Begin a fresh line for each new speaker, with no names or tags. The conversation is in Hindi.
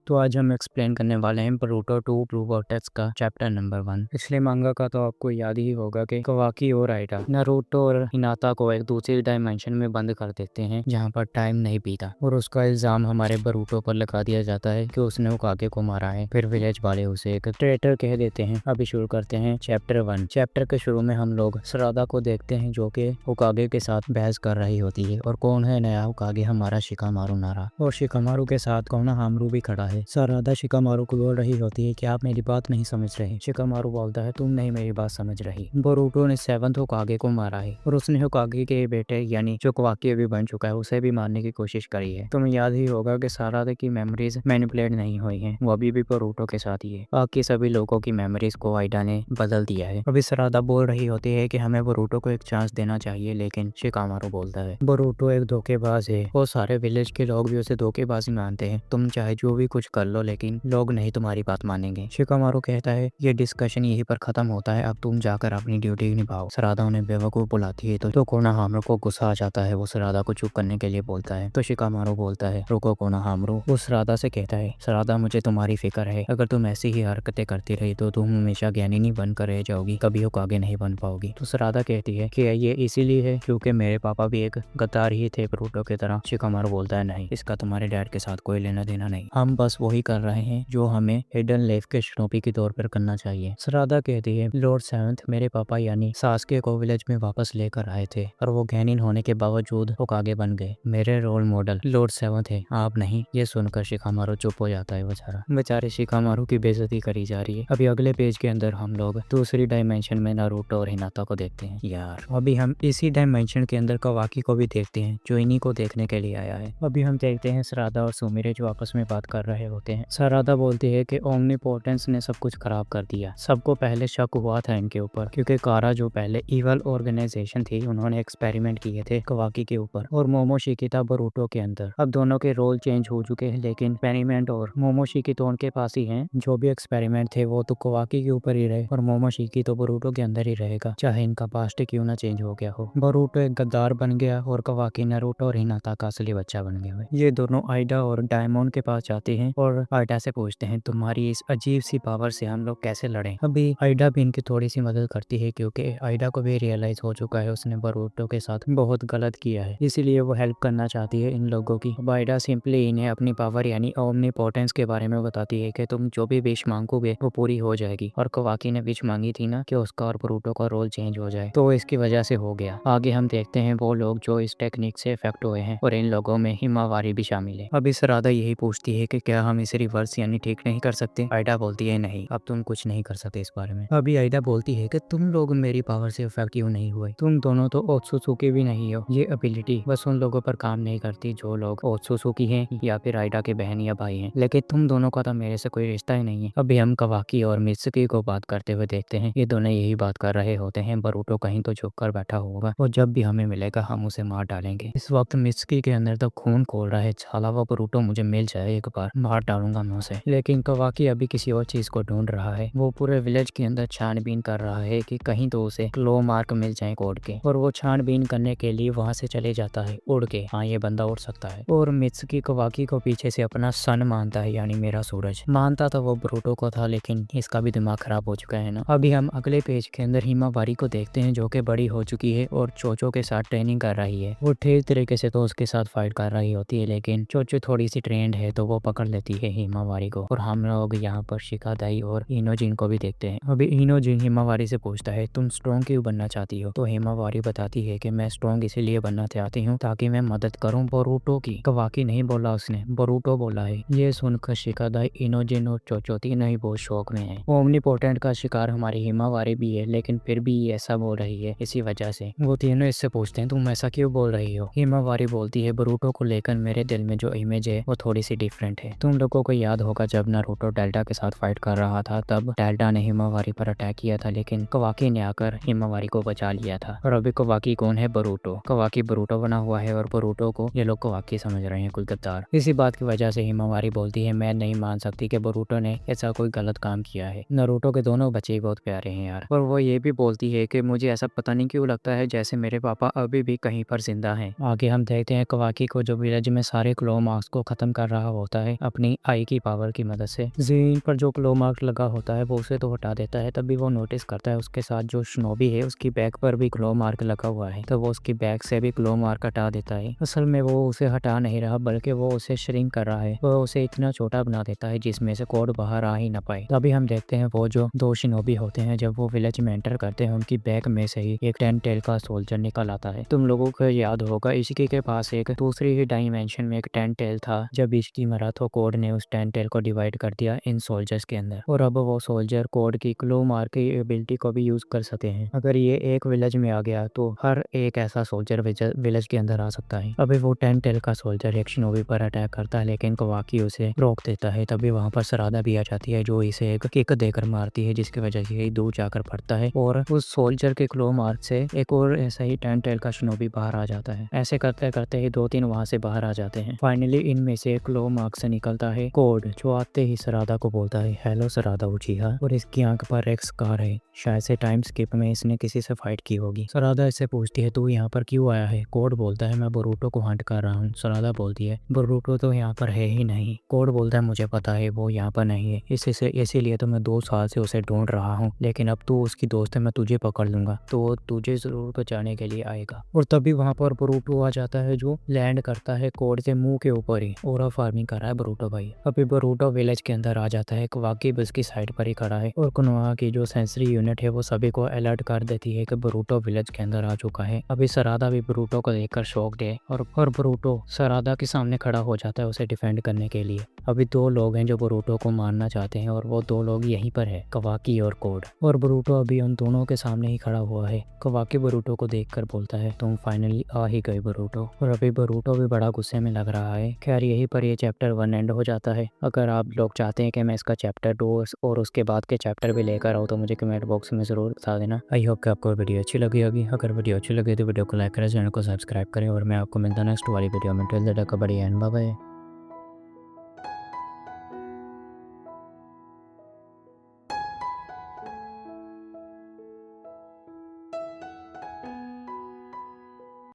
तो आज हम एक्सप्लेन करने वाले हैं बोरुतो 2 ब्लू वर्टेक्स का चैप्टर नंबर 1। पिछले मांगा का तो आपको याद ही होगा कि कवाकी और आइडा नारुतो और हिनाता को एक दूसरी डायमेंशन में बंद कर देते हैं जहां पर टाइम नहीं बीता और उसका इल्जाम हमारे बोरुतो पर लगा दिया जाता है कि उसने होकागे को मारा है। फिर विलेज वाले उसे एक ट्रेटर कह देते हैं। अभी शुरू करते हैं चैप्टर 1। चैप्टर के शुरू में हम लोग सरादा को देखते हैं जो कि होकागे के साथ बहस कर रही होती है। और कौन है नया होकागे? हमारा शिकामारू नारा। और शिकामारू के साथ कोनोहामारू भी खड़ा है। सरादा शिकामारू को बोल रही होती है कि आप मेरी बात नहीं समझ रहे। शिकामारू बोलता है तुम नहीं मेरी बात समझ रही। बोरुतो ने 7th होकागे को मारा है और उसने होकागे के बेटे यानी जो कवाकी भी बन चुका है उसे भी मारने की कोशिश करी है। तुम्हें याद ही होगा कि सरादा की मेमोरीज मैनिपुलेट नहीं हुई हैं, वो अभी भी बोरुतो के साथ ही है। बाकी सभी लोगों की मेमोरीज को आइडा ने बदल दिया है। अभी सरादा बोल रही होती है कि हमें बोरुतो को एक चांस देना चाहिए, लेकिन शिकामारू बोलता है बोरुतो एक धोखेबाज है और सारे विलेज के लोग भी उसे धोखेबाज मानते हैं। तुम चाहे जो भी कुछ कर लो लेकिन लोग नहीं तुम्हारी बात मानेंगे। शिकामारू कहता है ये डिस्कशन यहीं पर खत्म होता है, अब तुम जाकर अपनी ड्यूटी निभाओ। सरादा उन्हें बेवकूफ बुलाती है तो कोनोहामारू को गुस्सा आ जाता है। वो सरादा को चुप करने के लिए बोलता है तो शिकामारू बोलता है रुको कोनोहामारू। वो सरादा से कहता है सरादा मुझे तुम्हारी फिक्र है, अगर तुम ऐसी ही हरकतें करती रही तो तुम हमेशा ज्ञानी नहीं बनकर रह जाओगी, कभी होकागे नहीं बन पाओगी। तो सरादा कहती है कि ये इसीलिए है क्योंकि मेरे पापा भी एक गद्दार ही थे बोरुतो की तरह। शिकामारू बोलता है नहीं, इसका तुम्हारे डैड के साथ कोई लेना देना नहीं, हम बस वही कर रहे हैं जो हमें हिडन लेफ के शिनोबी के तौर पर करना चाहिए। सरादा कहती है लॉर्ड 7th मेरे पापा यानी सासके को विलेज में वापस लेकर आए थे और वो ज्ञानीन होने के बावजूद होकागे बन गए। मेरे रोल मॉडल लॉर्ड 7th है, आप नहीं। ये सुनकर शिकामारू चुप हो जाता है। बेचारे शिकामारू की बेइज्जती करी जा रही है। अभी अगले पेज के अंदर हम लोग दूसरी डायमेंशन में नारुतो और हिनाता को देखते हैं। यार अभी हम इसी डायमेंशन के अंदर कवाकी को भी देखते हैं जो इन्हीं को देखने के लिए आया है। अभी हम देखते हैं सरादा और सुमिरे जो आपस में बात कर रहे होते हैं। सरादा बोलती है कि ओमनीपोटेंस ने सब कुछ खराब कर दिया। सबको पहले शक हुआ था इनके ऊपर क्योंकि कारा जो पहले इवल ऑर्गेनाइजेशन थी उन्होंने एक्सपेरिमेंट किए थे कवाकी के ऊपर और मोमोशिकी था बोरुतो के अंदर। अब दोनों के रोल चेंज हो चुके हैं लेकिन एक्सपेरिमेंट और मोमोशिकी तो उनके पास ही हैं। जो भी एक्सपेरिमेंट थे वो तो कवाकी के ऊपर ही रहे और मोमोशिकी तो बोरुतो के अंदर ही रहेगा, चाहे इनका पास्ट क्यों ना चेंज हो गया हो। बोरुतो एक गद्दार बन गया और कवाकी नारुतो और हिनाता का असली बच्चा बन गया। ये दोनों आइडा और डायमंड के पास जाते हैं और आइडा से पूछते हैं तुम्हारी इस अजीब सी पावर से हम लोग कैसे लड़ें। अभी आइडा भी इनकी थोड़ी सी मदद करती है क्योंकि आइडा को भी रियलाइज हो चुका है उसने बोरुतो के साथ बहुत गलत किया है, इसीलिए वो हेल्प करना चाहती है इन लोगों की। अब आइडा सिंपली इन्हें अपनी पावर यानी ओमनीपोटेंस के बारे में बताती है कि तुम जो भी विश मांगोगे वो पूरी हो जाएगी। और कवाकी ने विश मांगी थी ना कि उसका और बोरुतो का रोल चेंज हो जाए, तो इसकी वजह से हो गया। आगे हम देखते हैं वो लोग जो इस टेक्निक से इफेक्ट हुए हैं और इन लोगों में हिमावारी भी शामिल है। अभी सरादा यही पूछती है कि क्या हम इसे रिवर्स यानी ठीक नहीं कर सकते। आइडा बोलती है नहीं, अब तुम कुछ नहीं कर सकते इस बारे में। अभी आइडा बोलती है कि तुम लोग मेरी पावर से इफेक्ट क्यों नहीं हुए, तुम दोनों तो ओत्सुसुकी भी नहीं हो। ये एबिलिटी बस उन लोगों पर काम नहीं करती जो लोग ओत्सुसुकी हैं या फिर आइडा के बहन या भाई हैं, लेकिन तुम दोनों का तो मेरे से कोई रिश्ता ही नहीं है। अभी हम कवाकी और मित्सुकी को बात करते हुए देखते हैं। ये दोनों यही बात कर रहे होते हैं। बोरुतो कहीं तो झुक कर बैठा होगा और जब भी हमें मिलेगा हम उसे मार डालेंगे। इस वक्त मित्सुकी के अंदर तो खून खोल रहा है, छालावा बोरुतो मुझे मिल जाए एक बार मार डालूंगा मैं उसे। लेकिन कवाकी अभी किसी और चीज को ढूंढ रहा है। वो पूरे विलेज के अंदर छानबीन कर रहा है कि कहीं तो उसे क्लो मार्क मिल जाए कोड के, और वो छानबीन करने के लिए वहां से चले जाता है उड़ के। हाँ ये बंदा उड़ सकता है। और मित्सुकी कवाकी को पीछे से अपना सन मानता है यानी मेरा सूरज। मानता था वो बोरुतो को था लेकिन इसका भी दिमाग खराब हो चुका है ना। अभी हम अगले पेज के अंदर हिमावारी को देखते हैं जो कि बड़ी हो चुकी है और चोचो के साथ ट्रेनिंग कर रही है। वो ठीक तरीके से तो उसके साथ फाइट कर रही होती है लेकिन चोचो थोड़ी सी ट्रेंड है तो वो पकड़ लेती है हिमावारी को। और हम लोग यहाँ पर शिकादाई और इनोजिन को भी देखते हैं। अभी इनोजिन हिमावारी से पूछता है तुम स्ट्रॉन्ग क्यों बनना चाहती हो, तो हिमावारी बताती है कि मैं स्ट्रॉन्ग इसीलिए बनना चाहती हूँ ताकि मैं मदद करूँ बोरुतो की। कवाकी नहीं बोला उसने, बोरुतो बोला है। ये सुनकर शिकादाई इनोजिन और चोचो तीनों ही बहुत शौक में है। ओमनीपोटेंट का शिकार हमारी हिमावारी भी है लेकिन फिर भी ये ऐसा बोल रही है इसी वजह से। वो तीनों इससे पूछते हैं तुम ऐसा क्यों बोल रही हो। हिमावारी बोलती है बोरुतो को लेकर मेरे दिल में जो इमेज है वो थोड़ी सी डिफरेंट है। तुम लोगों को याद होगा जब नारुतो डेल्टा के साथ फाइट कर रहा था तब डेल्टा ने हिमावारी पर अटैक किया था लेकिन कवाकी ने आकर हिमावारी को बचा लिया था। और अभी कवाकी कौन है? बोरुतो। कवाकी बोरुतो बना हुआ है और बोरुतो को ये लोग कवाकी समझ रहे हैं, कुल गद्दार। इसी बात की वजह से हिमावारी बोलती है मैं नहीं मान सकती कि बोरुतो ने ऐसा कोई गलत काम किया है। नारुतो के दोनों बच्चे बहुत प्यारे हैं यार। और वो ये भी बोलती है कि मुझे ऐसा पता नहीं क्यों लगता है जैसे मेरे पापा अभी भी कहीं पर जिंदा हैं। आगे हम देखते हैं कवाकी को जो विलेज में सारे क्लो मार्क्स को खत्म कर रहा होता है अपनी आई की पावर की मदद से जीन पर जो क्लो मार्क लगा होता है वो उसे तो हटा देता है। तभी वो नोटिस करता है उसके साथ जो शिनोबी है उसकी बैक पर भी क्लो मार्क लगा हुआ है, तो वो उसकी बैक से भी क्लो मार्क हटा देता है। असल में वो उसे हटा नहीं रहा बल्कि वो उसे श्रिंक कर रहा है, वो उसे इतना छोटा बना देता है जिसमें से कोड बाहर आ ही ना पाए। तभी हम देखते हैं वो जो दो शिनोबी होते हैं जब वो विलेज में एंटर करते हैं उनकी बैक में से ही एक 10 टेल का सोल्जर निकल आता है। तुम लोगों को याद होगा इश्की के पास एक दूसरी ही डायमेंशन में एक 10 टेल था जब इश्की मरा तो कोड ने उस 10 टेल को डिवाइड कर दिया इन सोल्जर्स के अंदर, और अब वो सोल्जर कोड की क्लो मार्क की एबिलिटी को भी यूज कर सकते हैं। अगर ये एक विलेज में आ गया तो हर एक ऐसा सोल्जर विलेज के अंदर आ सकता है। अभी वो 10 टेल का सोल्जर एक शिनोबी पर अटैक करता है लेकिन कवाकी उसे रोक देता है। तभी वहां पर सरादा भी आ जाती है जो इसे एक किक देकर मारती है जिसकी वजह से ये दूर जाकर पड़ता है और उस सोल्जर के क्लो मार्क से एक और ऐसा ही 10 टेल का शिनोबी बाहर आ जाता है। ऐसे करते करते ही 2-3 वहां से बाहर आ जाते हैं। फाइनली इनमें से क्लो मार्क से निकलता है कोड, जो आते ही सरादा को बोलता है हेलो सरादा उचिहा, और इसकी आंख पर एक स्कार है, शायद से टाइम स्किप में इसने किसी से फाइट की होगी। सरादा इससे पूछती है तू यहाँ पर क्यों आया है? कोड बोलता है मैं बोरूटो को हंट कर रहा हूँ। सरादा बोलती है बोरूटो तो यहाँ पर है ही नहीं। कोड बोलता है मुझे पता है वो यहाँ पर नहीं है, इसीलिए तो मैं 2 साल से उसे ढूंढ रहा हूँ, लेकिन अब तू उसकी दोस्त है मैं तुझे पकड़ लूंगा तो वो तुझे जरूर बचाने के लिए आएगा। और तभी वहां पर बोरूटो आ जाता है जो लैंड करता है कोड के मुंह के ऊपर ही। और फार्मिंग कर रहा है बोरूटो भाई। अभी बोरूटो विलेज के अंदर आ जाता है, कवाकी भी उसकी साइड पर ही खड़ा है और कोनोहा की जो सेंसरी यूनिट है वो सभी को अलर्ट कर देती है कि बोरूटो विलेज के अंदर आ चुका है। अभी सरादा भी बोरूटो को देखकर शॉक्ड है और बोरूटो सरादा के सामने खड़ा हो जाता है उसे डिफेंड करने के लिए। अभी 2 लोग हैं जो बोरूटो को मारना चाहते हैं और वो 2 लोग यहीं पर है, कवाकी और कोड। और बोरूटो अभी उन दोनों के सामने ही खड़ा हुआ है। कवाकी बोरूटो को देखकर बोलता है तुम फाइनली आ ही गए बोरूटो। और अभी बोरूटो भी बड़ा गुस्से में लग रहा है। खैर यहीं पर ये चैप्टर 1 एंड हो जाता है। अगर आप लोग चाहते हैं कि मैं इसका चैप्टर 2 और उसके बाद के चैप्टर भी लेकर आऊँ तो मुझे कमेंट बॉक्स में ज़रूर बता देना। आई होप कि आपको वीडियो अच्छी लगी होगी। अगर वीडियो अच्छी लगी तो वीडियो को लाइक करें, चैनल को सब्सक्राइब करें और मैं आपको मिलता नेक्स्ट वाली वीडियो में। Till that, bye bye.